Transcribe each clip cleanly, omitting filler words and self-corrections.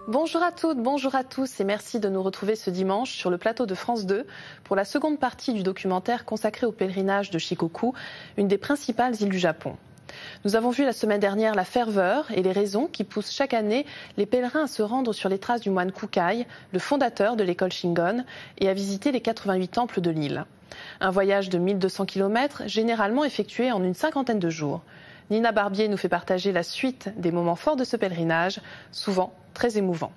Bonjour à toutes, bonjour à tous et merci de nous retrouver ce dimanche sur le plateau de France 2 pour la seconde partie du documentaire consacré au pèlerinage de Shikoku, une des principales îles du Japon. Nous avons vu la semaine dernière la ferveur et les raisons qui poussent chaque année les pèlerins à se rendre sur les traces du moine Kukai, le fondateur de l'école Shingon, et à visiter les 88 temples de l'île. Un voyage de 1200 km, généralement effectué en une cinquantaine de jours. Nina Barbier nous fait partager la suite des moments forts de ce pèlerinage, souvent très émouvants.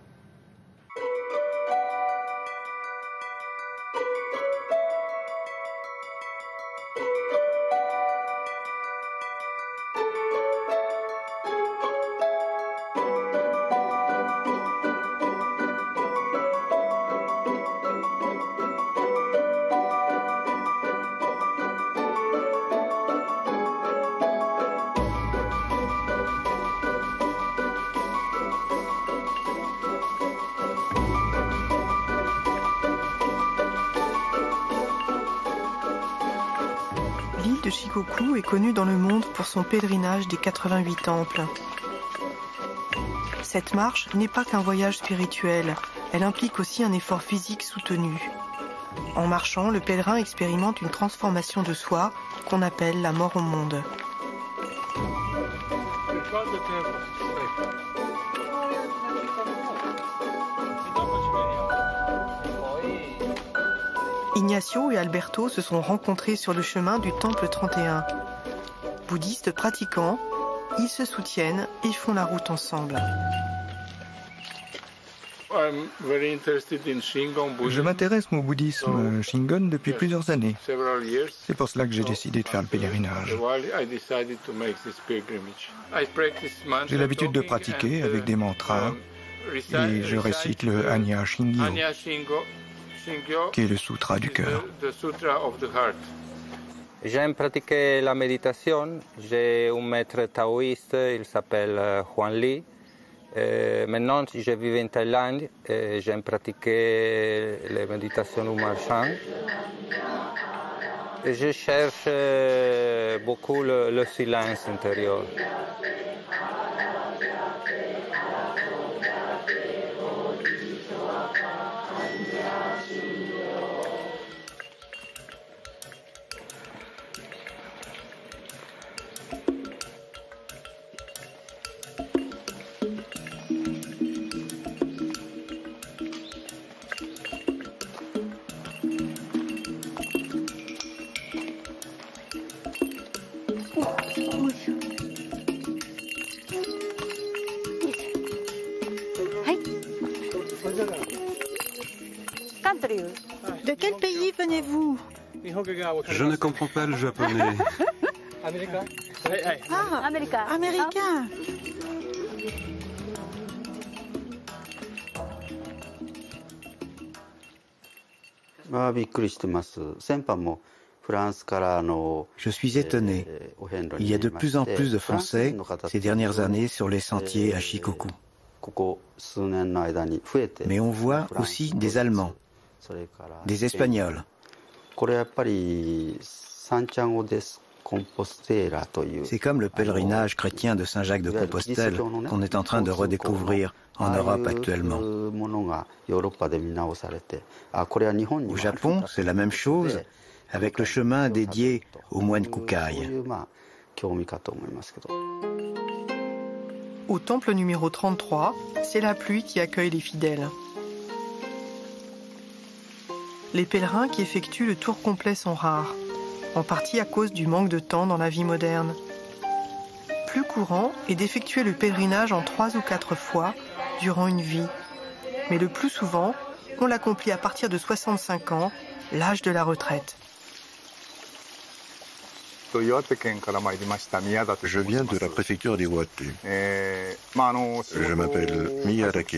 L'île de Shikoku est connue dans le monde pour son pèlerinage des 88 temples. Cette marche n'est pas qu'un voyage spirituel, elle implique aussi un effort physique soutenu. En marchant, le pèlerin expérimente une transformation de soi qu'on appelle la mort au monde. Ignacio et Alberto se sont rencontrés sur le chemin du temple 31. Bouddhistes pratiquants, ils se soutiennent et font la route ensemble. Je m'intéresse au bouddhisme Shingon depuis plusieurs années. C'est pour cela que j'ai décidé de faire le pèlerinage. J'ai l'habitude de pratiquer avec des mantras et je récite le Anya Shingyo, qui est le sutra du cœur. J'aime pratiquer la méditation. J'ai un maître taoïste, il s'appelle Juan Li. Maintenant, je vis en Thaïlande et j'aime pratiquer la méditation au marchand. Et je cherche beaucoup le silence intérieur. De quel pays venez-vous? Je ne comprends pas le japonais. Ah, américain. Je suis étonné. Il y a de plus en plus de Français ces dernières années sur les sentiers à Shikoku. Mais on voit aussi des Allemands, des Espagnols. C'est comme le pèlerinage chrétien de Saint-Jacques-de-Compostelle qu'on est en train de redécouvrir en Europe actuellement. Au Japon, c'est la même chose avec le chemin dédié au moine Kukai. Au temple numéro 33, c'est la pluie qui accueille les fidèles. Les pèlerins qui effectuent le tour complet sont rares, en partie à cause du manque de temps dans la vie moderne. Plus courant est d'effectuer le pèlerinage en 3 ou 4 fois durant une vie. Mais le plus souvent, on l'accomplit à partir de 65 ans, l'âge de la retraite. Je viens de la préfecture d'Iwate. Je m'appelle Miyadake.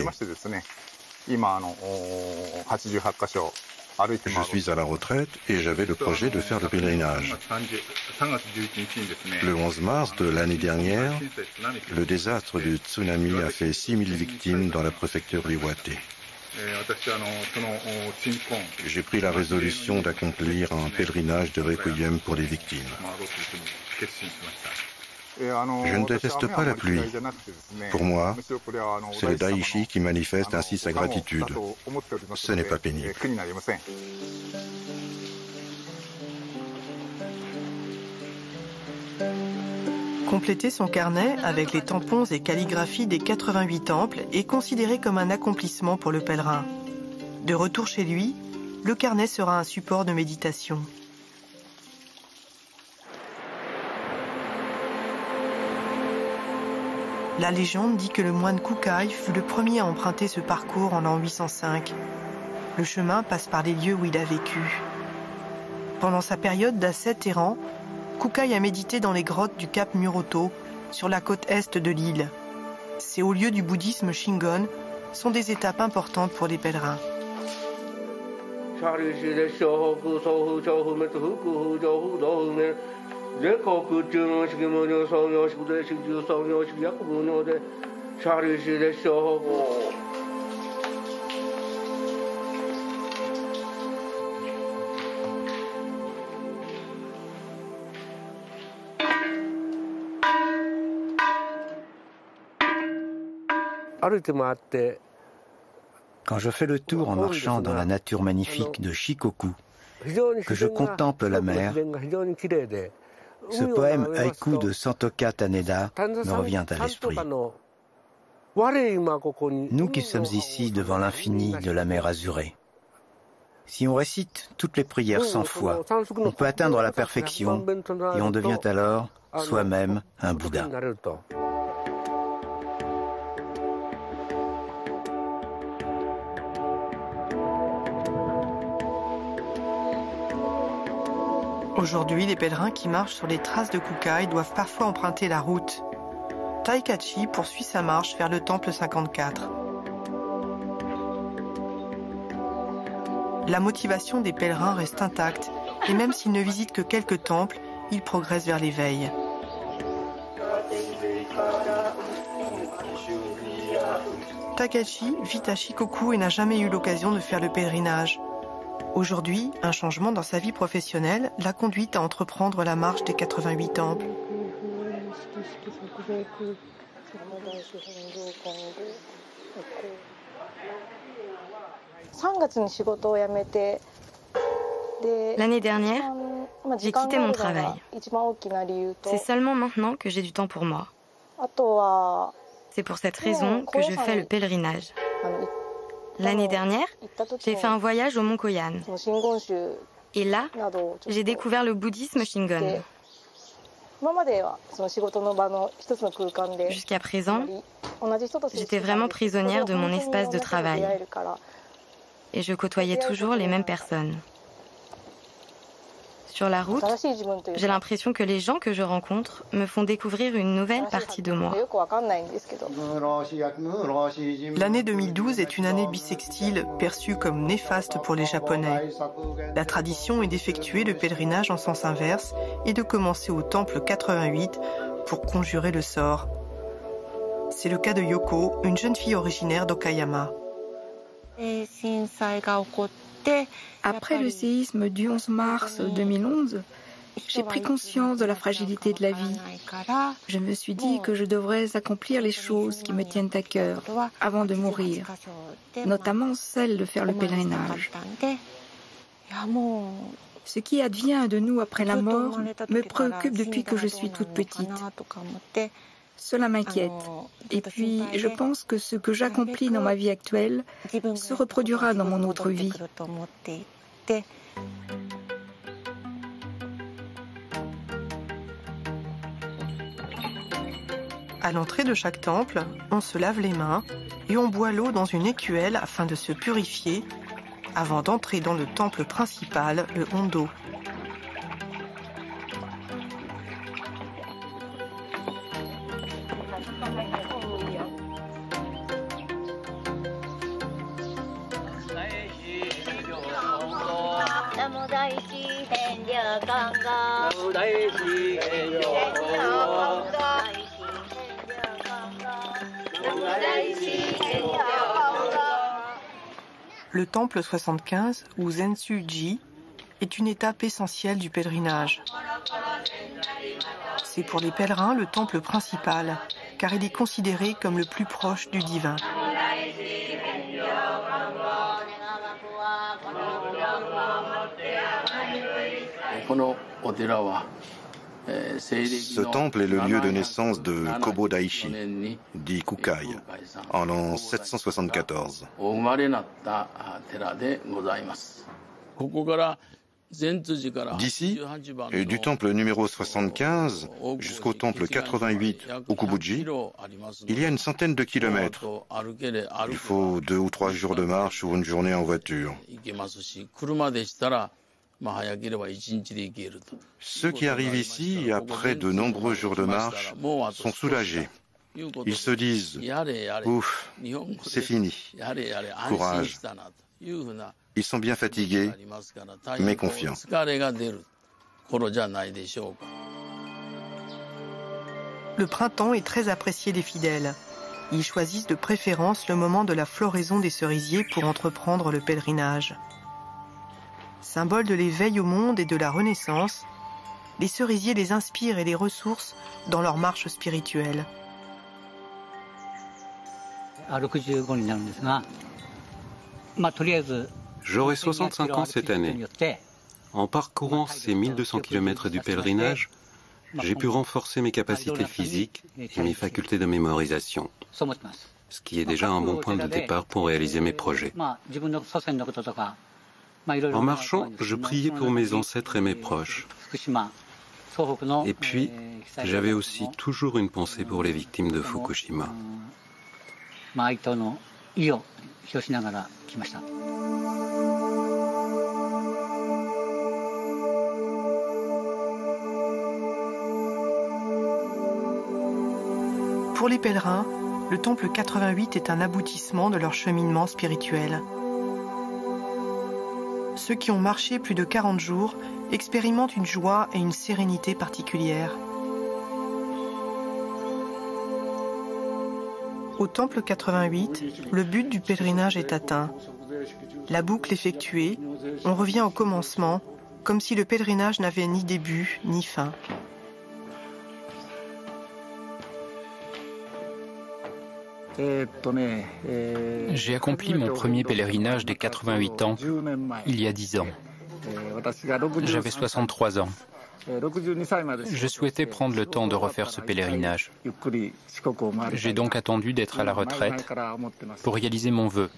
Je suis à la retraite et j'avais le projet de faire le pèlerinage. Le 11 mars de l'année dernière, le désastre du tsunami a fait 6000 victimes dans la préfecture d'Iwate. J'ai pris la résolution d'accomplir un pèlerinage de requiem pour les victimes. Je ne déteste pas la pluie. Pour moi, c'est le Daishi qui manifeste ainsi sa gratitude. Ce n'est pas pénible. Compléter son carnet avec les tampons et calligraphies des 88 temples est considéré comme un accomplissement pour le pèlerin. De retour chez lui, le carnet sera un support de méditation. La légende dit que le moine Kukai fut le premier à emprunter ce parcours en l'an 805. Le chemin passe par les lieux où il a vécu. Pendant sa période d'ascète errant, Kukai a médité dans les grottes du cap Muroto, sur la côte est de l'île. Ces hauts lieux du bouddhisme Shingon sont des étapes importantes pour les pèlerins. Quand je fais le tour en marchant dans la nature magnifique de Shikoku, que je contemple la mer, ce poème haïku de Santoka Taneda me revient à l'esprit. Nous qui sommes ici devant l'infini de la mer azurée. Si on récite toutes les prières 100 fois, on peut atteindre la perfection et on devient alors soi-même un Bouddha. Aujourd'hui, les pèlerins qui marchent sur les traces de Kukai doivent parfois emprunter la route. Taikachi poursuit sa marche vers le temple 54. La motivation des pèlerins reste intacte et même s'ils ne visitent que quelques temples, ils progressent vers l'éveil. Taikachi vit à Shikoku et n'a jamais eu l'occasion de faire le pèlerinage. Aujourd'hui, un changement dans sa vie professionnelle l'a conduite à entreprendre la marche des 88 temples. L'année dernière, j'ai quitté mon travail. C'est seulement maintenant que j'ai du temps pour moi. C'est pour cette raison que je fais le pèlerinage. L'année dernière, j'ai fait un voyage au mont Koyan. Et là, j'ai découvert le bouddhisme Shingon. Jusqu'à présent, j'étais vraiment prisonnière de mon espace de travail. Et je côtoyais toujours les mêmes personnes. Sur la route, j'ai l'impression que les gens que je rencontre me font découvrir une nouvelle partie de moi. L'année 2012 est une année bissextile perçue comme néfaste pour les Japonais. La tradition est d'effectuer le pèlerinage en sens inverse et de commencer au temple 88 pour conjurer le sort. C'est le cas de Yoko, une jeune fille originaire d'Okayama. Après le séisme du 11 mars 2011, j'ai pris conscience de la fragilité de la vie. Je me suis dit que je devrais accomplir les choses qui me tiennent à cœur avant de mourir, notamment celle de faire le pèlerinage. Ce qui advient de nous après la mort me préoccupe depuis que je suis toute petite. Cela m'inquiète. Et puis, je pense que ce que j'accomplis dans ma vie actuelle se reproduira dans mon autre vie. À l'entrée de chaque temple, on se lave les mains et on boit l'eau dans une écuelle afin de se purifier avant d'entrer dans le temple principal, le Hondo. Le temple 75, ou Zensu-ji, est une étape essentielle du pèlerinage. C'est pour les pèlerins le temple principal, car il est considéré comme le plus proche du divin. Ce temple est le lieu de naissance de Kobo Daishi, dit Kukai, en l'an 774. D'ici, du temple numéro 75 jusqu'au temple 88 Okubuji, il y a une centaine de kilomètres. Il faut 2 ou 3 jours de marche ou une journée en voiture. Ceux qui arrivent ici, après de nombreux jours de marche, sont soulagés. Ils se disent « Ouf, c'est fini, courage ». Ils sont bien fatigués, mais confiants. Le printemps est très apprécié des fidèles. Ils choisissent de préférence le moment de la floraison des cerisiers pour entreprendre le pèlerinage. Symbole de l'éveil au monde et de la renaissance, les cerisiers les inspirent et les ressourcent dans leur marche spirituelle. J'aurai 65 ans cette année. En parcourant ces 1200 km du pèlerinage, j'ai pu renforcer mes capacités physiques et mes facultés de mémorisation, ce qui est déjà un bon point de départ pour réaliser mes projets. En marchant, je priais pour mes ancêtres et mes proches. Et puis, j'avais aussi toujours une pensée pour les victimes de Fukushima. Pour les pèlerins, le temple 88 est un aboutissement de leur cheminement spirituel. Ceux qui ont marché plus de 40 jours expérimentent une joie et une sérénité particulières. Au temple 88, le but du pèlerinage est atteint. La boucle effectuée, on revient au commencement, comme si le pèlerinage n'avait ni début ni fin. J'ai accompli mon premier pèlerinage des 88 ans il y a 10 ans. J'avais 63 ans. Je souhaitais prendre le temps de refaire ce pèlerinage. J'ai donc attendu d'être à la retraite pour réaliser mon vœu.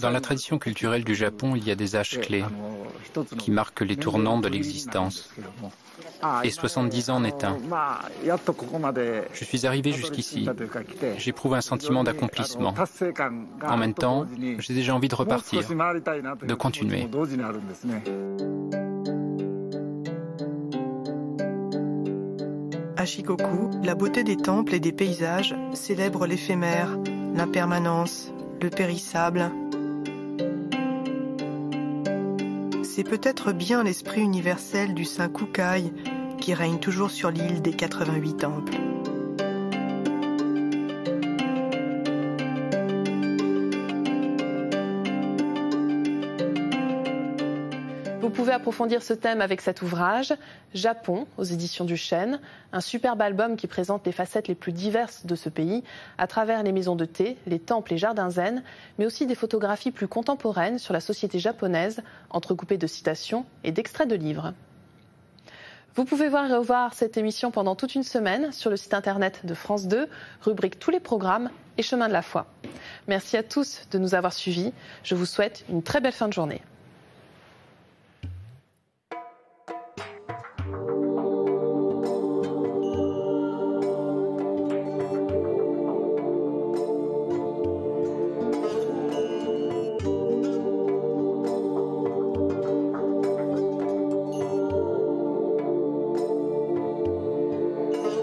Dans la tradition culturelle du Japon, il y a des âges clés qui marquent les tournants de l'existence. Et 70 ans en est un. Je suis arrivé jusqu'ici. J'éprouve un sentiment d'accomplissement. En même temps, j'ai déjà envie de repartir, de continuer. À Shikoku, la beauté des temples et des paysages célèbre l'éphémère, l'impermanence, le périssable. C'est peut-être bien l'esprit universel du saint Kukai qui règne toujours sur l'île des 88 temples. Vous pouvez approfondir ce thème avec cet ouvrage, Japon, aux éditions du Chêne, un superbe album qui présente les facettes les plus diverses de ce pays, à travers les maisons de thé, les temples et jardins zen, mais aussi des photographies plus contemporaines sur la société japonaise, entrecoupées de citations et d'extraits de livres. Vous pouvez voir et revoir cette émission pendant toute une semaine sur le site internet de France 2, rubrique Tous les programmes et Chemin de la foi. Merci à tous de nous avoir suivis. Je vous souhaite une très belle fin de journée.